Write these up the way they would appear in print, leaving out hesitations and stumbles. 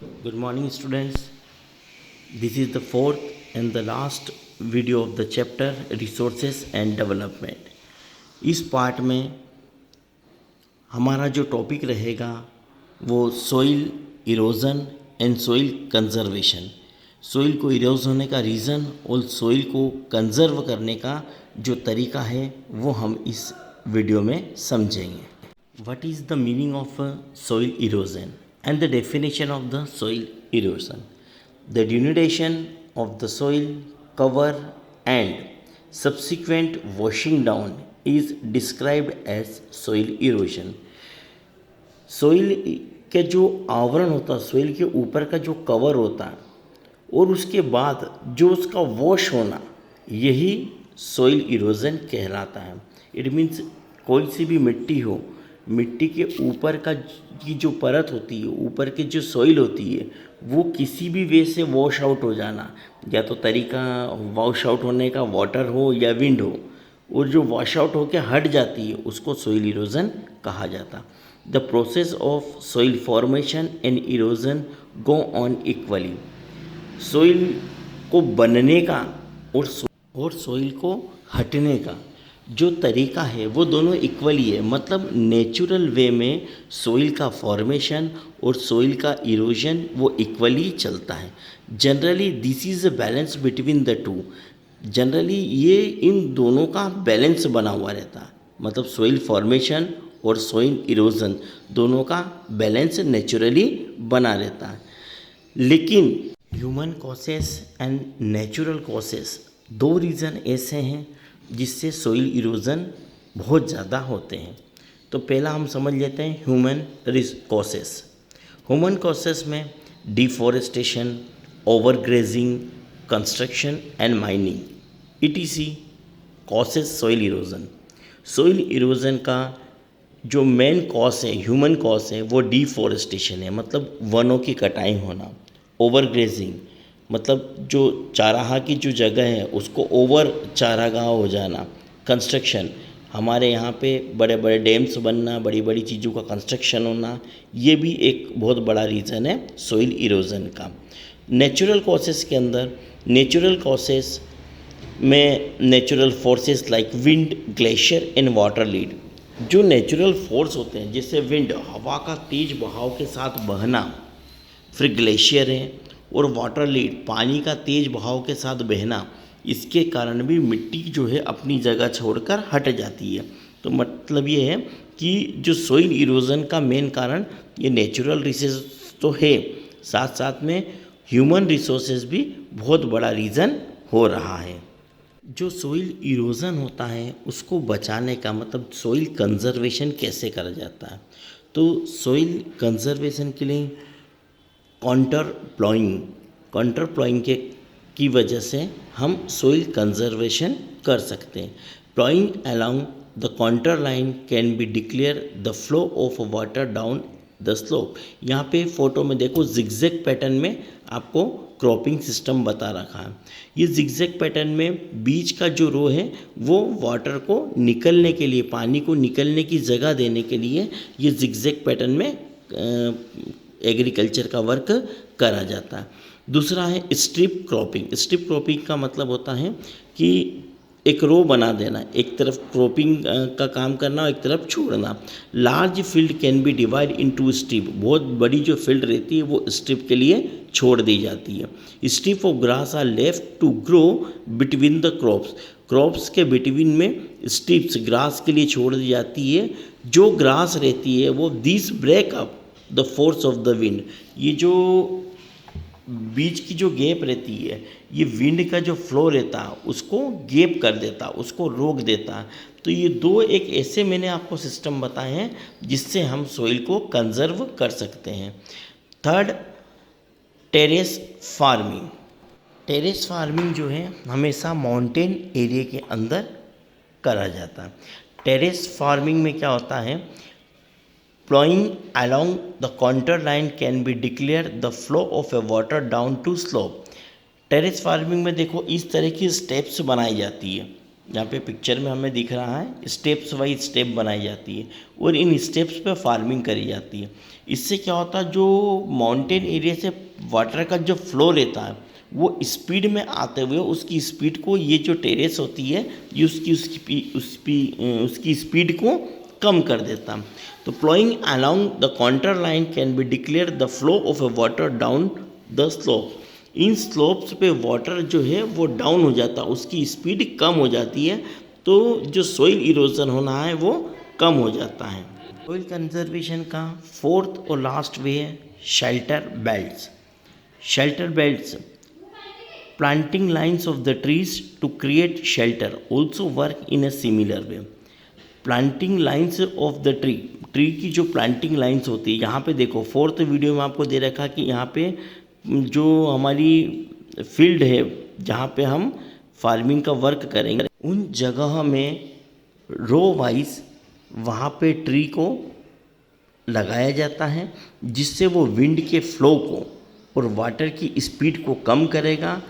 Good morning, students. This is the fourth and the last video of the chapter Resources and Development. इस part में हमारा जो topic रहेगा वो soil erosion and soil conservation. Soil को Eros होने का रीज़न और सोइल को कंजर्व करने का जो तरीका है वो हम इस वीडियो में समझेंगे। What is the meaning of soil erosion and the definition of the soil erosion? The denudation of the soil cover and subsequent washing down is described as soil erosion. Soil के जो आवरण होता है, soil के ऊपर का जो cover होता है और उसके बाद जो उसका वॉश होना, यही सोइल इरोजन कहलाता है। इट मीन्स कोई सी भी मिट्टी हो, मिट्टी के ऊपर का की जो परत होती है, ऊपर की जो सोइल होती है, वो किसी भी वे से वॉश आउट हो जाना, या तो तरीका वॉश आउट होने का वाटर हो या विंड हो, और जो वॉश आउट होकर हट जाती है उसको सोइल इरोजन कहा जाता। The process of soil formation and erosion go on equally. Soil को बनने का और सोइल को हटने का जो तरीका है वो दोनों इक्वली है। मतलब नेचुरल वे में सोइल का फॉर्मेशन और सोइल का इरोजन वो इक्वली चलता है। Generally this is a balance between the two. Generally ये इन दोनों का बैलेंस बना हुआ रहता है। मतलब सोइल फॉर्मेशन और सोइल इरोजन दोनों का बैलेंस नेचुरली बना रहता है। लेकिन human causes and natural causes दो रीज़न ऐसे हैं जिससे सोइल इरोजन बहुत ज़्यादा होते हैं। तो पहला हम समझ लेते हैं ह्यूमन कॉसेस। ह्यूमन कॉसेस में deforestation, overgrazing, construction and mining ETC causes soil erosion. Soil erosion का जो मेन कॉज है, ह्यूमन कॉज है, वो डिफॉरेस्टेशन है, मतलब वनों की कटाई होना। ओवरग्रेजिंग मतलब जो चाराहा की जो जगह है उसको ओवर चारागाह हो जाना। कंस्ट्रक्शन, हमारे यहाँ पे बड़े बड़े डैम्स बनना, बड़ी बड़ी चीज़ों का कंस्ट्रक्शन होना, ये भी एक बहुत बड़ा रीज़न है सोइल इरोजन का। नेचुरल कॉसेस के अंदर, नेचुरल कॉसेस में natural forces like wind, glacier and water lead. जो नेचुरल फोर्स होते हैं जैसे विंड, हवा का तेज बहाव के साथ बहना, फिर ग्लेशियर है, और वाटर लीड, पानी का तेज बहाव के साथ बहना, इसके कारण भी मिट्टी जो है अपनी जगह छोड़कर हट जाती है। तो मतलब ये है कि जो सोइल इरोजन का मेन कारण ये नेचुरल रिसोर्स तो है, साथ साथ में ह्यूमन रिसोर्सेज भी बहुत बड़ा रीज़न हो रहा है। जो सोइल इरोजन होता है उसको बचाने का मतलब सोइल कंजर्वेशन कैसे करा जाता है। तो सोइल कंजर्वेशन के लिए काउंटर प्लॉइंग के की वजह से हम सोइल कंजर्वेशन कर सकते हैं। Ploughing along the counter line can be declare the flow of water down the slope. यहाँ पे फोटो में देखो जिगजैग पैटर्न में आपको क्रॉपिंग सिस्टम बता रखा है। ये जिगजैग पैटर्न में बीच का जो रो है वो वाटर को निकलने के लिए, पानी को निकलने की जगह देने के लिए ये जिगजैग पैटर्न में एग्रीकल्चर का वर्क करा जाता है। दूसरा है स्ट्रिप क्रॉपिंग। स्ट्रिप क्रॉपिंग का मतलब होता है कि एक रो बना देना, एक तरफ क्रॉपिंग का काम करना और एक तरफ छोड़ना। Large field can be divide into strip. बहुत बड़ी जो फील्ड रहती है वो स्ट्रिप के लिए छोड़ दी जाती है। Strip of grass are left to grow between the crops. Crops के बिटवीन में स्ट्रिप्स ग्रास के लिए छोड़ दी जाती है। जो ग्रास रहती है वो this break up the force of the wind. ये जो बीच की जो गैप रहती है, ये विंड का जो फ्लो रहता है उसको गैप कर देता, उसको रोक देता है। तो ये दो एक ऐसे मैंने आपको सिस्टम बताए हैं जिससे हम सोइल को कंजर्व कर सकते हैं। Third, terrace farming. Terrace farming जो है हमेशा माउंटेन एरिया के अंदर करा जाता है। टेरेस फार्मिंग में क्या होता है, Plowing along the contour line can be declared the flow of a water down to slope। Terrace farming में देखो इस तरह की स्टेप्स बनाई जाती है। यहाँ पे पिक्चर में हमें दिख रहा है स्टेप्स वाइज स्टेप बनाई जाती है और इन स्टेप्स पे फार्मिंग करी जाती है। इससे क्या होता है, जो माउंटेन एरिया से वाटर का जो फ्लो रहता है वो स्पीड में आते हुए उसकी स्पीड को, ये जो टेरेस होती है ये उसकी स्पीड को कम कर देता। तो flowing along the contour line can be declare the flow of a water down the slope. इन स्लोप्स पे वाटर जो है वो डाउन हो जाता है, उसकी स्पीड कम हो जाती है, तो जो सॉइल इरोजन होना है वो कम हो जाता है। सॉइल कंजर्वेशन का फोर्थ और लास्ट वे है shelter belts. Shelter belts planting lines of the trees to create shelter also work in a similar way. Planting lines of the tree की जो प्लांटिंग लाइन्स होती है, यहाँ पे देखो फोर्थ वीडियो में आपको दे रखा कि यहाँ पे जो हमारी फील्ड है जहाँ पे हम फार्मिंग का वर्क करेंगे, उन जगह में रो वाइज वहाँ पे ट्री को लगाया जाता है, जिससे वो विंड के फ्लो को और वाटर की स्पीड को कम करेगा।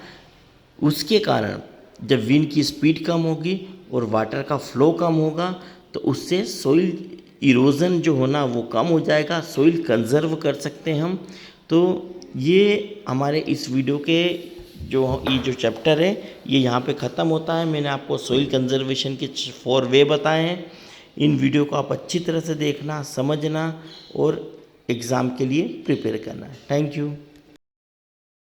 उसके कारण जब विंड की स्पीड कम होगी और वाटर का फ्लो कम होगा तो उससे सॉइल इरोजन जो होना वो कम हो जाएगा, सॉइल कंजर्व कर सकते हैं हम। तो ये हमारे इस वीडियो के जो चैप्टर है ये यहाँ पे ख़त्म होता है। मैंने आपको सॉइल कंजर्वेशन के 4 वे बताए हैं। इन वीडियो को आप अच्छी तरह से देखना, समझना और एग्ज़ाम के लिए प्रिपेयर करना। Thank you.